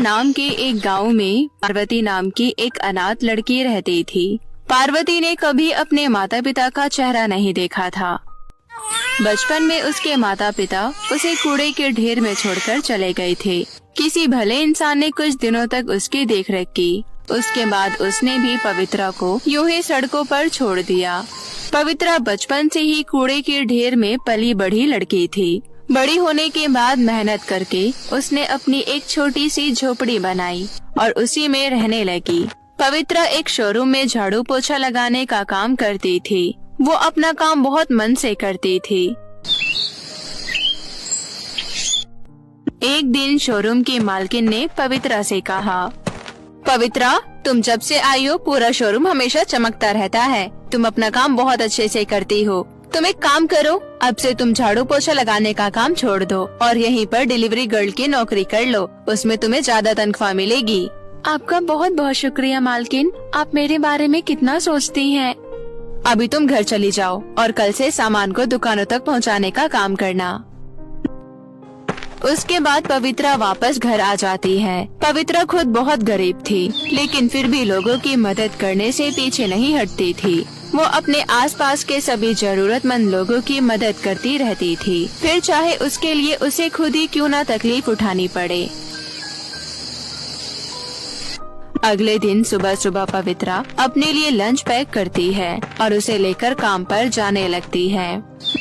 नाम के एक गांव में पार्वती नाम की एक अनाथ लड़की रहती थी। पार्वती ने कभी अपने माता पिता का चेहरा नहीं देखा था। बचपन में उसके माता पिता उसे कूड़े के ढेर में छोड़कर चले गए थे। किसी भले इंसान ने कुछ दिनों तक उसकी देखरेख की। उसके बाद उसने भी पवित्रा को यूं ही सड़कों पर छोड़ दिया। पवित्रा बचपन से ही कूड़े के ढेर में पली बढ़ी लड़की थी। बड़ी होने के बाद मेहनत करके उसने अपनी एक छोटी सी झोपड़ी बनाई और उसी में रहने लगी। पवित्रा एक शोरूम में झाड़ू पोछा लगाने का काम करती थी। वो अपना काम बहुत मन से करती थी। एक दिन शोरूम की मालकिन ने पवित्रा से कहा, पवित्रा, तुम जब से आई हो पूरा शोरूम हमेशा चमकता रहता है। तुम अपना काम बहुत अच्छे से करती हो। तुम एक काम करो, अब से तुम झाड़ू पोछा लगाने का काम छोड़ दो और यहीं पर डिलीवरी गर्ल की नौकरी कर लो। उसमें तुम्हें ज्यादा तनख्वाह मिलेगी। आपका बहुत बहुत शुक्रिया मालकिन, आप मेरे बारे में कितना सोचती हैं। अभी तुम घर चली जाओ और कल से सामान को दुकानों तक पहुंचाने का काम करना। उसके बाद पवित्रा वापस घर आ जाती है। पवित्रा खुद बहुत गरीब थी, लेकिन फिर भी लोगों की मदद करने से पीछे नहीं हटती थी। वो अपने आसपास के सभी जरूरतमंद लोगों की मदद करती रहती थी, फिर चाहे उसके लिए उसे खुद ही क्यों ना तकलीफ उठानी पड़े। अगले दिन सुबह सुबह पवित्रा अपने लिए लंच पैक करती है और उसे लेकर काम पर जाने लगती है।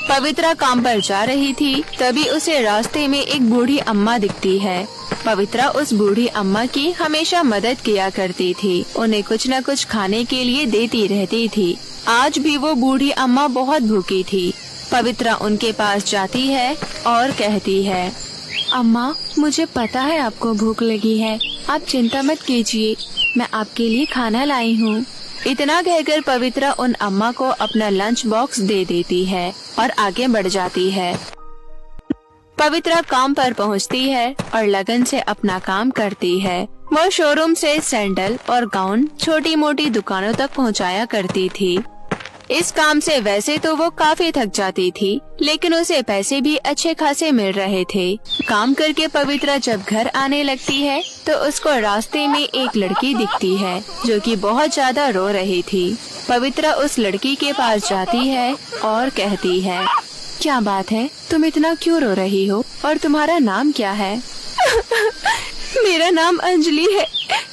पवित्रा काम पर जा रही थी, तभी उसे रास्ते में एक बूढ़ी अम्मा दिखती है। पवित्रा उस बूढ़ी अम्मा की हमेशा मदद किया करती थी। उन्हें कुछ न कुछ खाने के लिए देती रहती थी। आज भी वो बूढ़ी अम्मा बहुत भूखी थी। पवित्रा उनके पास जाती है और कहती है, अम्मा, मुझे पता है आपको भूख लगी है, आप चिंता मत कीजिए, मैं आपके लिए खाना लाई हूँ। इतना कहकर पवित्रा उन अम्मा को अपना लंच बॉक्स दे देती है और आगे बढ़ जाती है। पवित्रा काम पर पहुँचती है और लगन से अपना काम करती है। वह शोरूम से सैंडल और गाउन छोटी मोटी दुकानों तक पहुँचाया करती थी। इस काम से वैसे तो वो काफी थक जाती थी, लेकिन उसे पैसे भी अच्छे खासे मिल रहे थे। काम करके पवित्रा जब घर आने लगती है तो उसको रास्ते में एक लड़की दिखती है जो कि बहुत ज्यादा रो रही थी। पवित्रा उस लड़की के पास जाती है और कहती है, क्या बात है, तुम इतना क्यों रो रही हो और तुम्हारा नाम क्या है? मेरा नाम अंजलि है।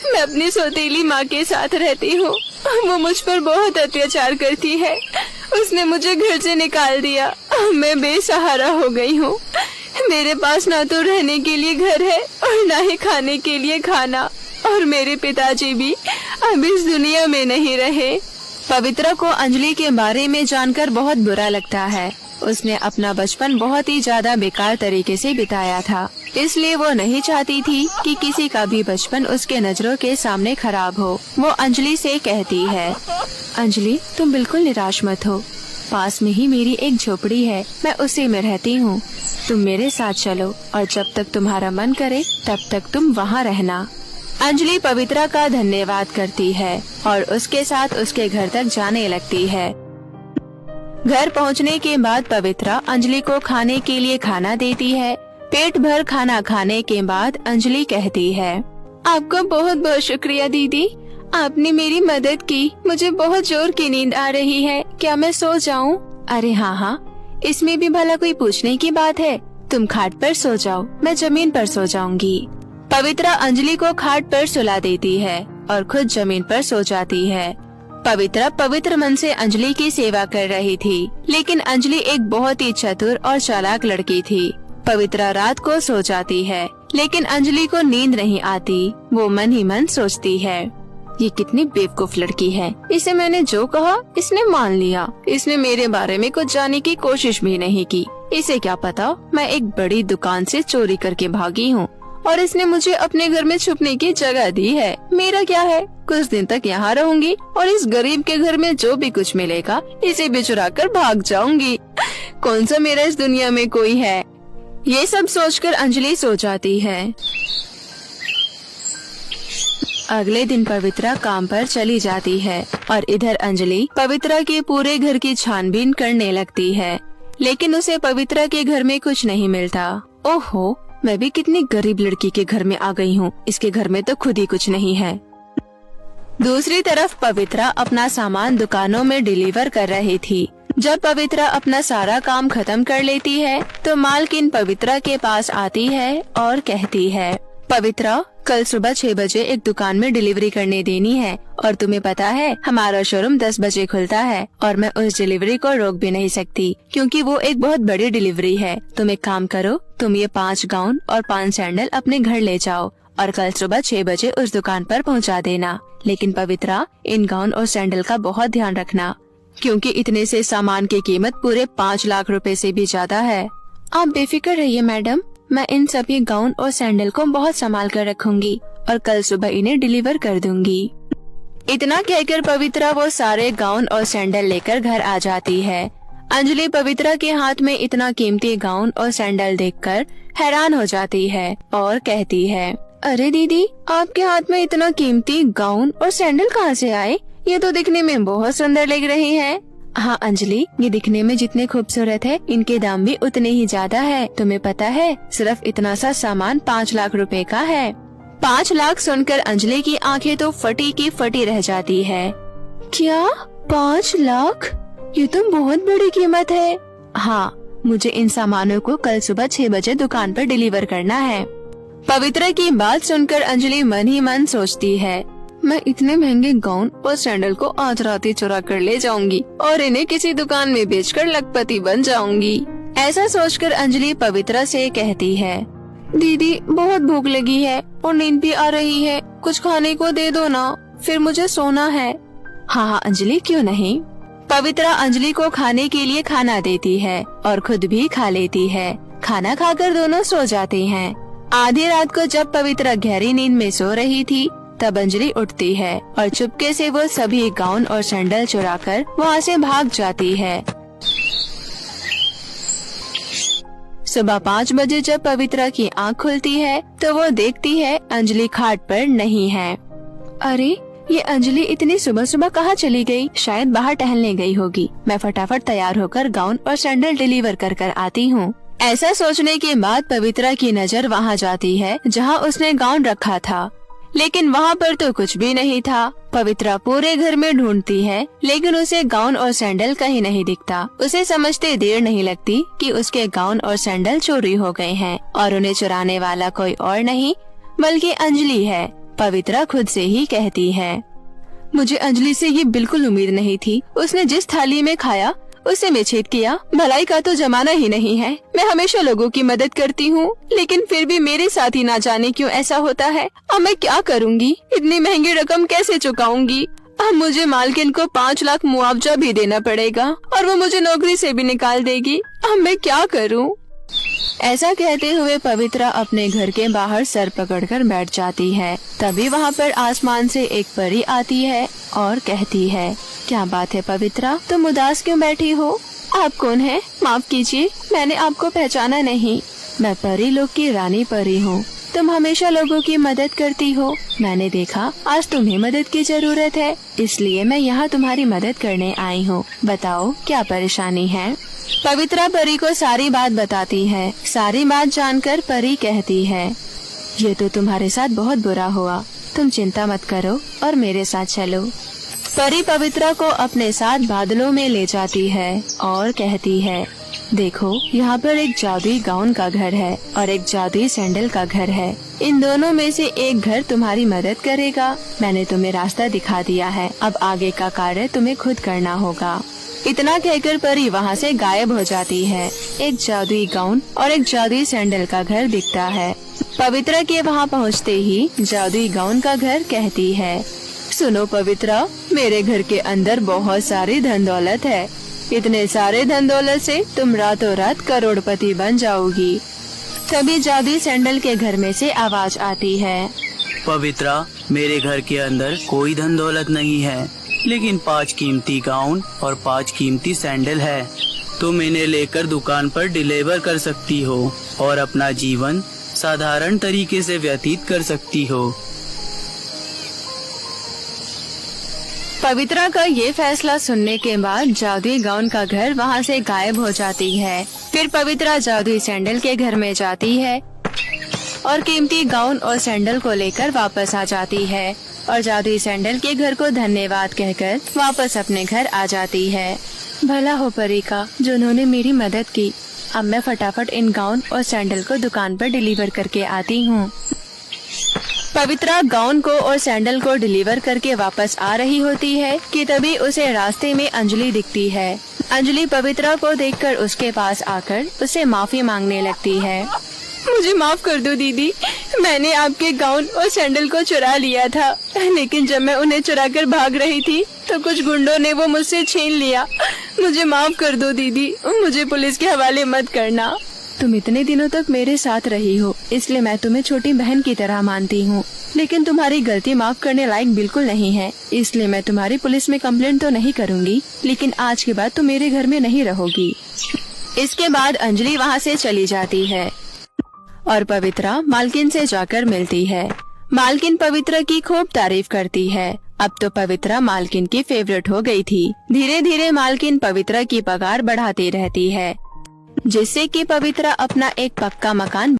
मैं अपनी सौतेली माँ के साथ रहती हूँ। वो मुझ पर बहुत अत्याचार करती है। उसने मुझे घर से निकाल दिया। मैं बेसहारा हो गई हूँ। मेरे पास ना तो रहने के लिए घर है और ना ही खाने के लिए खाना, और मेरे पिताजी भी अब इस दुनिया में नहीं रहे। पवित्रा को अंजलि के बारे में जानकर बहुत बुरा लगता है। उसने अपना बचपन बहुत ही ज्यादा बेकार तरीके से बिताया था, इसलिए वो नहीं चाहती थी कि किसी का भी बचपन उसके नजरों के सामने खराब हो। वो अंजलि से कहती है, अंजलि, तुम बिल्कुल निराश मत हो। पास में ही मेरी एक झोपड़ी है, मैं उसी में रहती हूँ। तुम मेरे साथ चलो और जब तक तुम्हारा मन करे तब तक तुम वहाँ रहना। अंजलि पवित्रा का धन्यवाद करती है और उसके साथ उसके घर तक जाने लगती है। घर पहुंचने के बाद पवित्रा अंजलि को खाने के लिए खाना देती है। पेट भर खाना खाने के बाद अंजलि कहती है, आपका बहुत बहुत शुक्रिया दीदी, आपने मेरी मदद की। मुझे बहुत जोर की नींद आ रही है, क्या मैं सो जाऊं? अरे हाँ, इसमें भी भला कोई पूछने की बात है। तुम खाट पर सो जाओ, मैं जमीन पर सो जाऊंगी। पवित्रा अंजलि को खाट पर सुला देती है और खुद जमीन पर सो जाती है। पवित्रा पवित्र मन से अंजलि की सेवा कर रही थी, लेकिन अंजलि एक बहुत ही चतुर और चालाक लड़की थी। पवित्रा रात को सो जाती है, लेकिन अंजलि को नींद नहीं आती। वो मन ही मन सोचती है, ये कितनी बेवकूफ लड़की है। इसे मैंने जो कहा इसने मान लिया। इसने मेरे बारे में कुछ जानने की कोशिश भी नहीं की। इसे क्या पता मैं एक बड़ी दुकान से चोरी करके भागी हूँ और इसने मुझे अपने घर में छुपने की जगह दी है। मेरा क्या है, कुछ दिन तक यहाँ रहूंगी और इस गरीब के घर में जो भी कुछ मिलेगा इसे भी चुरा कर भाग जाऊंगी। कौन सा मेरा इस दुनिया में कोई है। ये सब सोचकर अंजलि सो जाती है। अगले दिन पवित्रा काम पर चली जाती है और इधर अंजलि पवित्रा के पूरे घर की छानबीन करने लगती है, लेकिन उसे पवित्रा के घर में कुछ नहीं मिलता। ओहो, मैं भी कितनी गरीब लड़की के घर में आ गई हूँ। इसके घर में तो खुद ही कुछ नहीं है। दूसरी तरफ पवित्रा अपना सामान दुकानों में डिलीवर कर रही थी। जब पवित्रा अपना सारा काम खत्म कर लेती है तो मालकिन पवित्रा के पास आती है और कहती है, पवित्रा, कल सुबह 6 बजे एक दुकान में डिलीवरी करने देनी है और तुम्हें पता है हमारा शोरूम 10 बजे खुलता है और मैं उस डिलीवरी को रोक भी नहीं सकती क्योंकि वो एक बहुत बड़ी डिलीवरी है। तुम एक काम करो, तुम ये 5 गाउन और 5 सैंडल अपने घर ले जाओ और कल सुबह 6 बजे उस दुकान पर पहुंचा देना। लेकिन पवित्रा, इन गाउन और सैंडल का बहुत ध्यान रखना क्योंकि इतने से सामान की कीमत पूरे 5 लाख रुपए से भी ज्यादा है। आप बेफिक्र रहिए मैडम, मैं इन सभी गाउन और सैंडल को बहुत संभाल कर रखूंगी और कल सुबह इन्हें डिलीवर कर दूंगी। इतना कहकर पवित्रा वो सारे गाउन और सैंडल लेकर घर आ जाती है। अंजलि पवित्रा के हाथ में इतना कीमती गाउन और सैंडल देखकर हैरान हो जाती है और कहती है, अरे दीदी, आपके हाथ में इतना कीमती गाउन और सैंडल कहाँ से आए? ये तो दिखने में बहुत सुंदर लग रही है। हाँ अंजलि, ये दिखने में जितने खूबसूरत है इनके दाम भी उतने ही ज्यादा है। तुम्हें पता है सिर्फ इतना सा सामान 5 लाख रुपए का है। 5 लाख सुनकर अंजलि की आंखें तो फटी की फटी रह जाती है। क्या 5 लाख? ये तो बहुत बड़ी कीमत है। हाँ, मुझे इन सामानों को कल सुबह 6 बजे दुकान पर डिलीवर करना है। पवित्रा की बात सुनकर अंजलि मन ही मन सोचती है, मैं इतने महंगे गाउन और सैंडल को आज रात ही चुरा कर ले जाऊंगी और इन्हें किसी दुकान में बेचकर लखपति बन जाऊंगी। ऐसा सोचकर अंजलि पवित्रा से कहती है, दीदी बहुत भूख लगी है और नींद भी आ रही है, कुछ खाने को दे दो ना, फिर मुझे सोना है। हाँ हाँ अंजलि, क्यों नहीं। पवित्रा अंजलि को खाने के लिए खाना देती है और खुद भी खा लेती है। खाना खाकर दोनों सो जाते हैं। आधी रात को जब पवित्रा गहरी नींद में सो रही थी तब अंजलि उठती है और चुपके से वो सभी गाउन और सैंडल चुराकर वहाँ से भाग जाती है। सुबह 5 बजे जब पवित्रा की आँख खुलती है तो वो देखती है अंजलि खाट पर नहीं है। अरे, ये अंजलि इतनी सुबह सुबह कहाँ चली गई? शायद बाहर टहलने गई होगी। मैं फटाफट तैयार होकर गाउन और सैंडल डिलीवर कर आती हूँ। ऐसा सोचने के बाद पवित्रा की नजर वहाँ जाती है जहाँ उसने गाउन रखा था, लेकिन वहाँ पर तो कुछ भी नहीं था। पवित्रा पूरे घर में ढूंढती है लेकिन उसे गाउन और सैंडल कहीं नहीं दिखता। उसे समझते देर नहीं लगती कि उसके गाउन और सैंडल चोरी हो गए हैं और उन्हें चुराने वाला कोई और नहीं बल्कि अंजलि है। पवित्रा खुद से ही कहती है, मुझे अंजलि से ये बिल्कुल उम्मीद नहीं थी। उसने जिस थाली में खाया उसे मैं छेद किया। भलाई का तो जमाना ही नहीं है। मैं हमेशा लोगों की मदद करती हूँ लेकिन फिर भी मेरे साथ ही ना जाने क्यों ऐसा होता है। अब मैं क्या करूँगी? इतनी महंगी रकम कैसे चुकाऊंगी? अब मुझे मालकिन को 5 लाख मुआवजा भी देना पड़ेगा और वो मुझे नौकरी से भी निकाल देगी। अब मैं क्या करूँ? ऐसा कहते हुए पवित्रा अपने घर के बाहर सर पकड़कर बैठ जाती है। तभी वहाँ पर आसमान से एक परी आती है और कहती है, क्या बात है पवित्रा, तुम उदास क्यों बैठी हो? आप कौन है? माफ कीजिए, मैंने आपको पहचाना नहीं। मैं परी लोग की रानी परी हूँ। तुम हमेशा लोगों की मदद करती हो। मैंने देखा आज तुम्हें मदद की जरूरत है, इसलिए मैं यहाँ तुम्हारी मदद करने आई हूँ। बताओ क्या परेशानी है? पवित्रा परी को सारी बात बताती है। सारी बात जानकर परी कहती है, ये तो तुम्हारे साथ बहुत बुरा हुआ। तुम चिंता मत करो और मेरे साथ चलो। परी पवित्रा को अपने साथ बादलों में ले जाती है और कहती है, देखो यहाँ पर एक जादुई गाउन का घर है और एक जादुई सैंडल का घर है। इन दोनों में से एक घर तुम्हारी मदद करेगा। मैंने तुम्हें रास्ता दिखा दिया है, अब आगे का कार्य तुम्हें खुद करना होगा। इतना कहकर परी वहाँ से गायब हो जाती है। एक जादुई गाउन और एक जादुई सैंडल का घर दिखता है। पवित्रा के वहाँ पहुँचते ही जादुई गाउन का घर कहती है, सुनो पवित्रा, मेरे घर के अंदर बहुत सारी धन दौलत है। इतने सारे धन दौलत से तुम रातों रात करोड़पति बन जाओगी। तभी जादुई सैंडल के घर में से आवाज आती है, पवित्रा, मेरे घर के अंदर कोई धन दौलत नहीं है, लेकिन 5 कीमती गाउन और 5 कीमती सैंडल है। तुम इन्हें लेकर दुकान पर डिलीवर कर सकती हो और अपना जीवन साधारण तरीके से व्यतीत कर सकती हो। पवित्रा का ये फैसला सुनने के बाद जादुई गाउन का घर वहाँ से गायब हो जाती है। फिर पवित्रा जादुई सैंडल के घर में जाती है और कीमती गाउन और सैंडल को लेकर वापस आ जाती है और जादुई सैंडल के घर को धन्यवाद कहकर वापस अपने घर आ जाती है। भला हो परी का जिन्होंने मेरी मदद की। अब मैं फटाफट इन गाउन और सैंडल को दुकान पर डिलीवर करके आती हूँ। पवित्रा गाउन को और सैंडल को डिलीवर करके वापस आ रही होती है कि तभी उसे रास्ते में अंजलि दिखती है। अंजलि पवित्रा को देखकर उसके पास आकर उसे माफी मांगने लगती है। मुझे माफ कर दो दीदी, मैंने आपके गाउन और सैंडल को चुरा लिया था, लेकिन जब मैं उन्हें चुरा कर भाग रही थी तो कुछ गुंडों ने वो मुझसे छीन लिया। मुझे माफ कर दो दीदी, मुझे पुलिस के हवाले मत करना। तुम इतने दिनों तक मेरे साथ रही हो, इसलिए मैं तुम्हें छोटी बहन की तरह मानती हूँ, लेकिन तुम्हारी गलती माफ करने लायक बिल्कुल नहीं है, इसलिए मैं तुम्हारी पुलिस में कंप्लेंट तो नहीं करूँगी, लेकिन आज के बाद तुम मेरे घर में नहीं रहोगी। इसके बाद अंजलि वहाँ से चली जाती है और पवित्रा मालकिन से जाकर मिलती है। मालकिन पवित्रा की खूब तारीफ करती है। अब तो पवित्रा मालकिन की फेवरेट हो गई थी। धीरे धीरे मालकिन पवित्रा की पगार बढ़ाती रहती है, जिससे कि पवित्रा अपना एक पक्का मकान